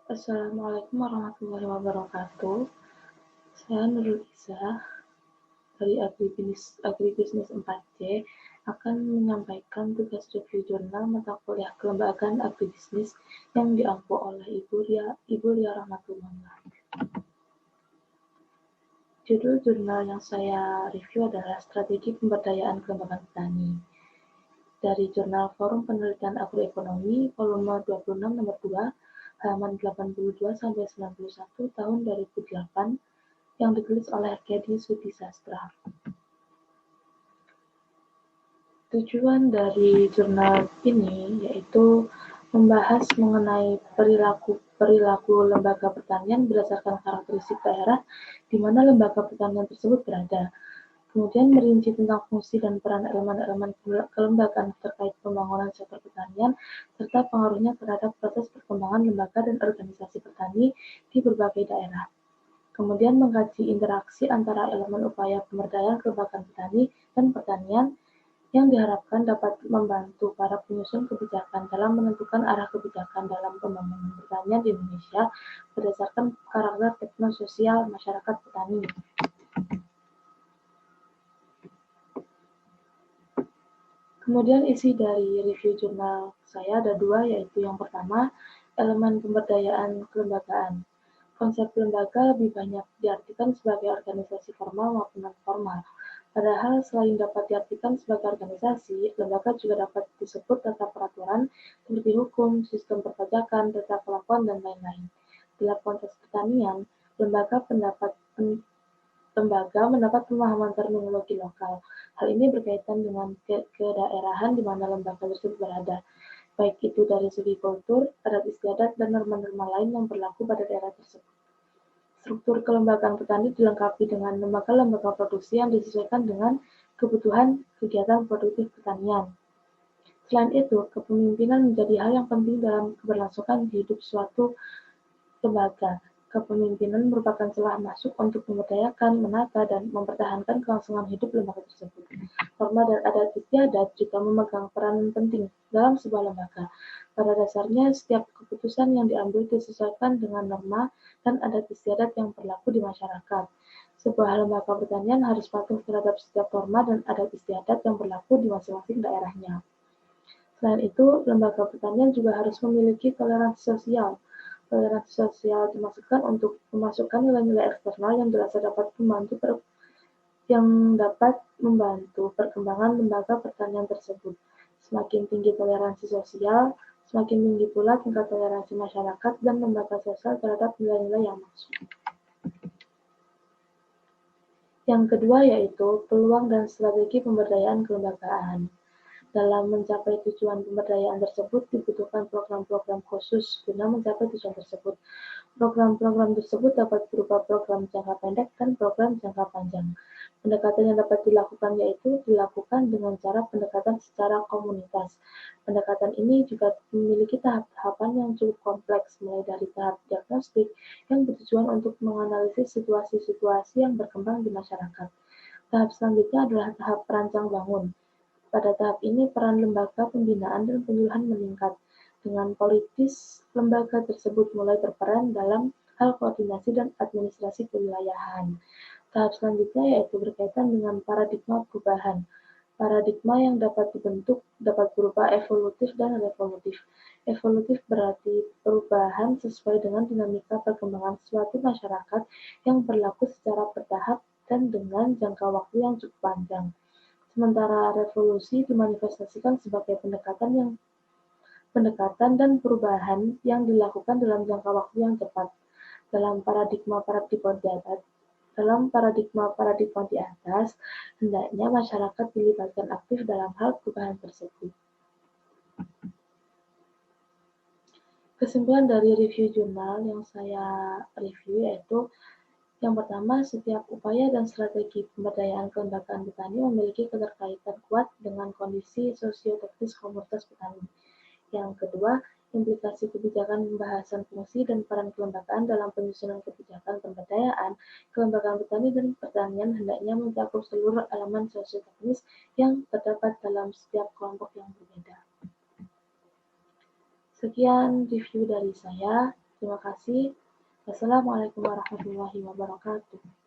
Assalamualaikum warahmatullahi wabarakatuh. Saya Nurul Iza dari Agribisnis 4C akan menyampaikan tugas review jurnal mata kuliah kelembagaan agribisnis yang diampu oleh Ibu Lia Rahmatullah. Judul jurnal yang saya review adalah Strategi Pemberdayaan Kelembagaan Petani. Dari Jurnal Forum Penelitian Agroekonomi, volume 26 nomor 2, halaman 82 sampai 91 tahun 2008, yang ditulis oleh Kedi Sudisastra. Tujuan dari jurnal ini yaitu membahas mengenai perilaku lembaga pertanian berdasarkan karakteristik daerah di mana lembaga pertanian tersebut berada. Kemudian merinci tentang fungsi dan peran elemen-elemen kelembagaan terkait pembangunan sektor pertanian, serta pengaruhnya terhadap proses perkembangan lembaga dan organisasi petani di berbagai daerah. Kemudian mengkaji interaksi antara elemen upaya pemberdayaan kelembagaan petani dan pertanian yang diharapkan dapat membantu para penyusun kebijakan dalam menentukan arah kebijakan dalam pembangunan pertanian di Indonesia berdasarkan karakter teknososial masyarakat petani. Kemudian isi dari review jurnal saya ada dua, yaitu yang pertama, elemen pemberdayaan kelembagaan. Konsep lembaga lebih banyak diartikan sebagai organisasi formal maupun non-formal. Padahal selain dapat diartikan sebagai organisasi, lembaga juga dapat disebut tata peraturan seperti hukum, sistem perpajakan, tata kelakuan, dan lain-lain. Dalam konteks pertanian, lembaga mendapat pemahaman terminologi lokal. Hal ini berkaitan dengan kedaerahan di mana lembaga tersebut berada, baik itu dari segi kultur, adat istiadat, dan norma-norma lain yang berlaku pada daerah tersebut. Struktur kelembagaan petani dilengkapi dengan lembaga-lembaga produksi yang disesuaikan dengan kebutuhan kegiatan produktif pertanian. Selain itu, kepemimpinan menjadi hal yang penting dalam keberlangsungan hidup suatu lembaga. Kepemimpinan merupakan celah masuk untuk memberdayakan, menata, dan mempertahankan kelangsungan hidup lembaga tersebut. Norma dan adat istiadat juga memegang peran penting dalam sebuah lembaga. Pada dasarnya, setiap keputusan yang diambil disesuaikan dengan norma dan adat istiadat yang berlaku di masyarakat. Sebuah lembaga pertanian harus patuh terhadap setiap norma dan adat istiadat yang berlaku di masing-masing daerahnya. Selain itu, lembaga pertanian juga harus memiliki toleransi sosial. Toleransi sosial dimaksudkan untuk memasukkan nilai-nilai eksternal yang dirasa dapat membantu perkembangan lembaga pertanian tersebut. Semakin tinggi toleransi sosial, semakin tinggi pula tingkat toleransi masyarakat dan lembaga sosial terhadap nilai-nilai yang masuk. Yang kedua yaitu peluang dan strategi pemberdayaan kelembagaan. Dalam mencapai tujuan pemberdayaan tersebut dibutuhkan program-program khusus guna mencapai tujuan tersebut. Program-program tersebut dapat berupa program jangka pendek dan program jangka panjang. Pendekatan yang dapat dilakukan yaitu dilakukan dengan cara pendekatan secara komunitas. Pendekatan ini juga memiliki tahap-tahapan yang cukup kompleks, mulai dari tahap diagnostik yang bertujuan untuk menganalisis situasi-situasi yang berkembang di masyarakat. Tahap selanjutnya adalah tahap perancang bangun. Pada tahap ini, peran lembaga pembinaan dan penyuluhan meningkat. Dengan politis, lembaga tersebut mulai berperan dalam hal koordinasi dan administrasi kewilayahan. Tahap selanjutnya yaitu berkaitan dengan paradigma perubahan. Paradigma yang dapat dibentuk dapat berupa evolutif dan revolutif. Evolutif berarti perubahan sesuai dengan dinamika perkembangan suatu masyarakat yang berlaku secara bertahap dan dengan jangka waktu yang cukup panjang. Sementara revolusi dimanifestasikan sebagai pendekatan dan perubahan yang dilakukan dalam jangka waktu yang cepat. Dalam paradigma di atas, hendaknya masyarakat dilibatkan aktif dalam hal perubahan tersebut. Kesimpulan dari review jurnal yang saya review yaitu yang pertama, setiap upaya dan strategi pemberdayaan kelembagaan petani memiliki keterkaitan kuat dengan kondisi sosio-teknis komunitas petani. Yang kedua, implikasi kebijakan pembahasan fungsi dan peran kelembagaan dalam penyusunan kebijakan pemberdayaan kelembagaan petani dan pertanian hendaknya mencakup seluruh elemen sosio-teknis yang terdapat dalam setiap kelompok yang berbeda. Sekian review dari saya. Terima kasih. Wassalamualaikum warahmatullahi wabarakatuh.